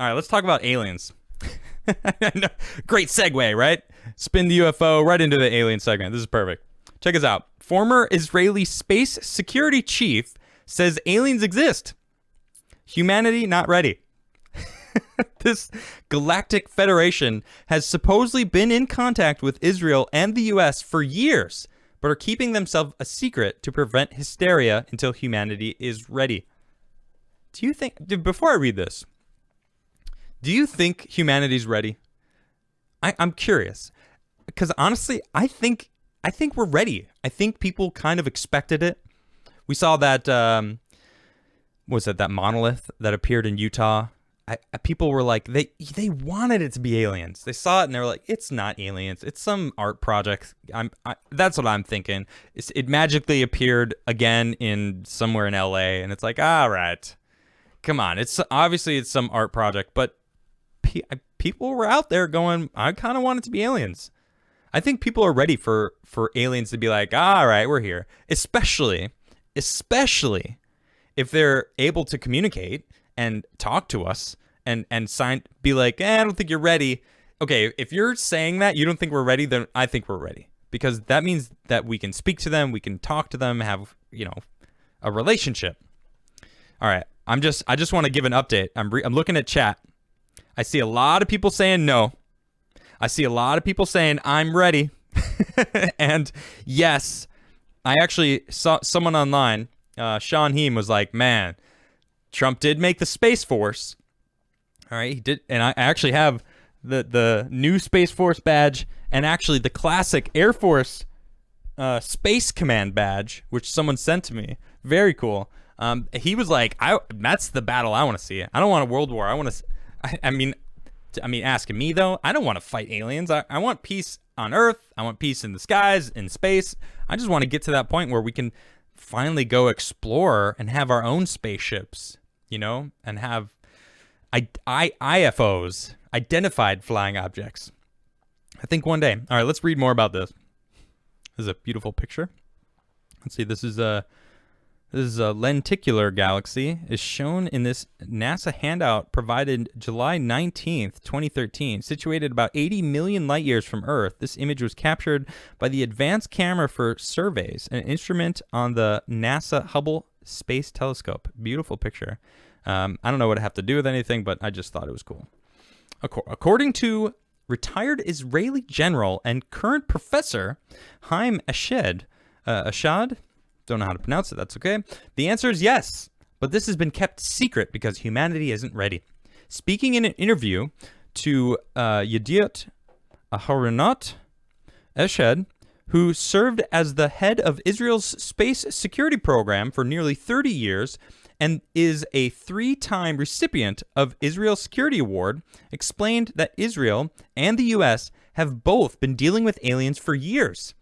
All right, let's talk about aliens. Great segue, right? Spin the UFO right into the alien segment. This is perfect. Check us out. Former Israeli space security chief says aliens exist. Humanity not ready. This Galactic Federation has supposedly been in contact with Israel and the U.S. for years, but are keeping themselves a secret to prevent hysteria until humanity is ready. Do you think, before I read this, do you think humanity's ready? I'm curious, because honestly, I think we're ready. I think people kind of expected it. We saw that, that monolith that appeared in Utah. People were like, they wanted it to be aliens. They saw it and they were like, it's not aliens. It's some art project. That's what I'm thinking. It magically appeared again in somewhere in LA, and it's like, all right, come on. It's obviously it's some art project, but people were out there going, I kind of want it to be aliens. I think people are ready for aliens to be like, all right, we're here. Especially if they're able to communicate and talk to us and be like, I don't think you're ready. Okay, if you're saying that you don't think we're ready, then I think we're ready, because that means that we can speak to them, we can talk to them, have, a relationship. All right, I just want to give an update. I'm looking at chat. I see a lot of people saying no. I see a lot of people saying I'm ready. And yes, I actually saw someone online, Sean Heem, was like, man, Trump did make the Space Force. All right, he did. And I actually have the new Space Force badge and actually the classic Air Force Space Command badge, which someone sent to me. Very cool. He was like, that's the battle I want to see. I don't want a world war. I want to, I mean, asking me though, I don't want to fight aliens. I want peace on Earth. I want peace in the skies, in space. I just want to get to that point where we can finally go explore and have our own spaceships, and have IFOs, identified flying objects. I think one day. All right, let's read more about this. This is a beautiful picture. Let's see. This is a lenticular galaxy, is shown in this NASA handout provided July 19th, 2013. Situated about 80 million light years from Earth, this image was captured by the Advanced Camera for Surveys, an instrument on the NASA Hubble Space Telescope. Beautiful picture. I don't know what it have to do with anything, but I just thought it was cool. According to retired Israeli general and current professor Haim Ashad, don't know how to pronounce it, that's okay. The answer is yes, but this has been kept secret because humanity isn't ready. Speaking in an interview to Yediot Aharonot, Ashad, who served as the head of Israel's space security program for nearly 30 years and is a 3-time recipient of Israel's Security Award, explained that Israel and the U.S. have both been dealing with aliens for years.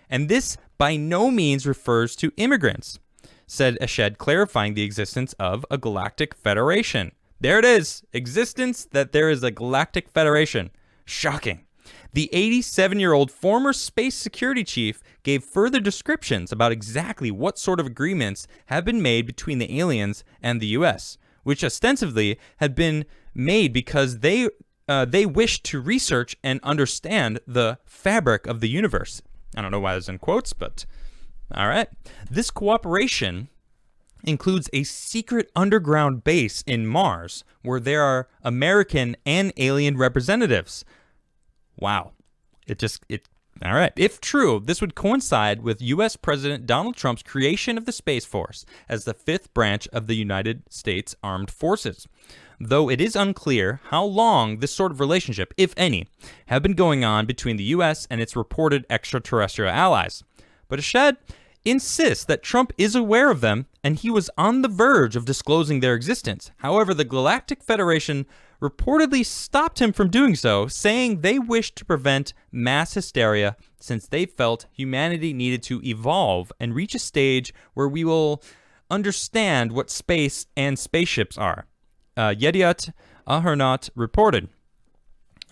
And this by no means refers to immigrants, said Ashad, clarifying the existence of a Galactic Federation. There it is, existence that there is a Galactic Federation. Shocking. The 87-year-old former space security chief gave further descriptions about exactly what sort of agreements have been made between the aliens and the U.S., which ostensibly had been made because they wished to research and understand the fabric of the universe. I don't know why that's in quotes, but all right. This cooperation includes a secret underground base in Mars where there are American and alien representatives. Wow. All right. If true, this would coincide with U.S. President Donald Trump's creation of the Space Force as the 5th branch of the United States Armed Forces. Though it is unclear how long this sort of relationship, if any, have been going on between the U.S. and its reported extraterrestrial allies. But Ashad insists that Trump is aware of them and he was on the verge of disclosing their existence. However, the Galactic Federation reportedly stopped him from doing so, saying they wished to prevent mass hysteria since they felt humanity needed to evolve and reach a stage where we will understand what space and spaceships are. Yediot Ahernot reported.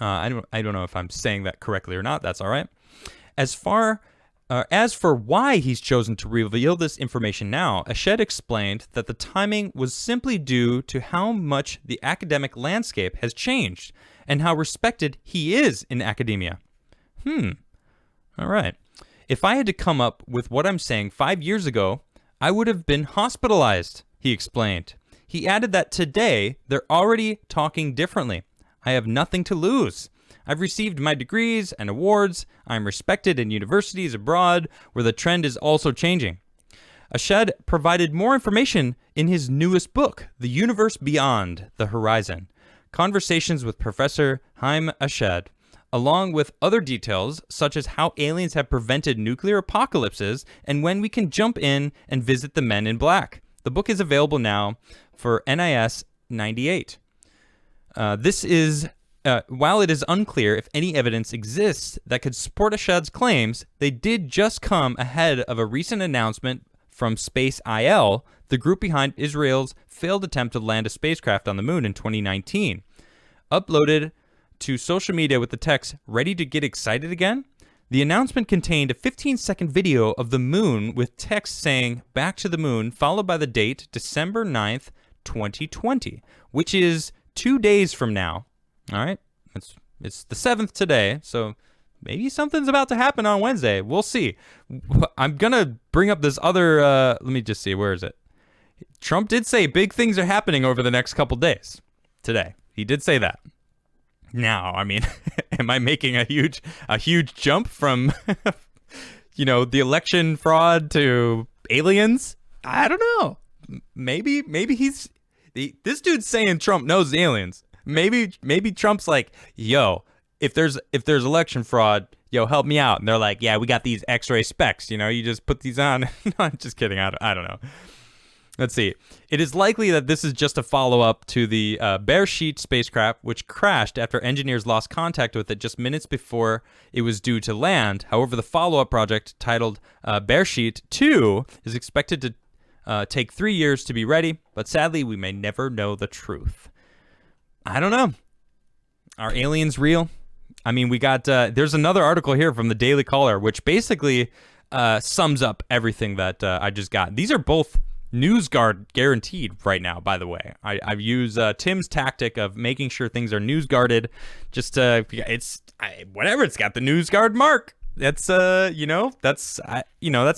I don't know if I'm saying that correctly or not. That's all right. As far As for why he's chosen to reveal this information now, Ashed explained that the timing was simply due to how much the academic landscape has changed and how respected he is in academia. All right. If I had to come up with what I'm saying 5 years ago, I would have been hospitalized, he explained. He added that today they're already talking differently. I have nothing to lose. I've received my degrees and awards. I'm respected in universities abroad, where the trend is also changing. Ashed provided more information in his newest book, The Universe Beyond the Horizon, Conversations with Professor Haim Ashed, along with other details such as how aliens have prevented nuclear apocalypses and when we can jump in and visit the Men in Black. The book is available now for NIS 98. While it is unclear if any evidence exists that could support Ashad's claims, they did just come ahead of a recent announcement from Space IL, the group behind Israel's failed attempt to land a spacecraft on the moon in 2019. Uploaded to social media with the text, "Ready to get excited again?" The announcement contained a 15-second video of the moon with text saying, "Back to the moon," followed by the date, December 9th, 2020, which is 2 days from now. All right, it's the 7th today, so maybe something's about to happen on Wednesday. We'll see. I'm going to bring up this other, let me just see, where is it? Trump did say big things are happening over the next couple days today. He did say that. Now, I mean, am I making a huge jump from, the election fraud to aliens? I don't know. Maybe this dude's saying Trump knows the aliens. Maybe Trump's like, yo, if there's election fraud, yo, help me out. And they're like, yeah, we got these X-ray specs. You just put these on. No, I'm just kidding. I don't know. Let's see. It is likely that this is just a follow-up to the Beresheet spacecraft, which crashed after engineers lost contact with it just minutes before it was due to land. However, the follow-up project titled Beresheet 2 is expected to take 3 years to be ready, but sadly, we may never know the truth. I don't know. Are aliens real? I mean, we got, there's another article here from the Daily Caller, which basically sums up everything that I just got. These are both NewsGuard guaranteed right now, by the way. I've used Tim's tactic of making sure things are NewsGuarded. Just, whatever, it's got the NewsGuard mark. That's, that's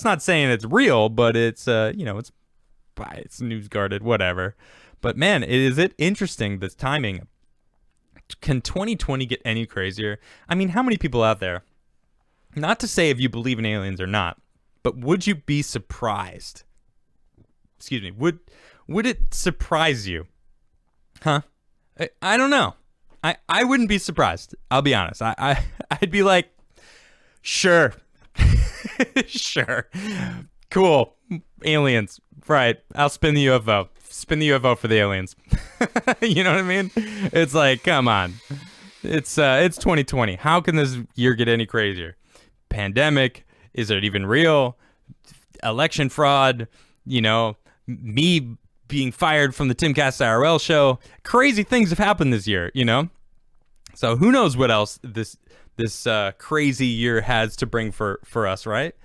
not saying it's real, but it's NewsGuarded, whatever. But man, is it interesting, this timing. Can 2020 get any crazier? I mean, how many people out there, not to say if you believe in aliens or not, but would you be surprised? Excuse me, would it surprise you? Huh? I don't know. I wouldn't be surprised. I'll be honest. I'd be like, sure. Sure. Cool. Aliens. Right. I'll spin the UFO. Spin the UFO for the aliens. You know what I mean? It's like, come on. It's 2020. How can this year get any crazier? Pandemic. Is it even real? Election fraud. Me being fired from the Timcast IRL show. Crazy things have happened this year, So who knows what else this crazy year has to bring for us, right?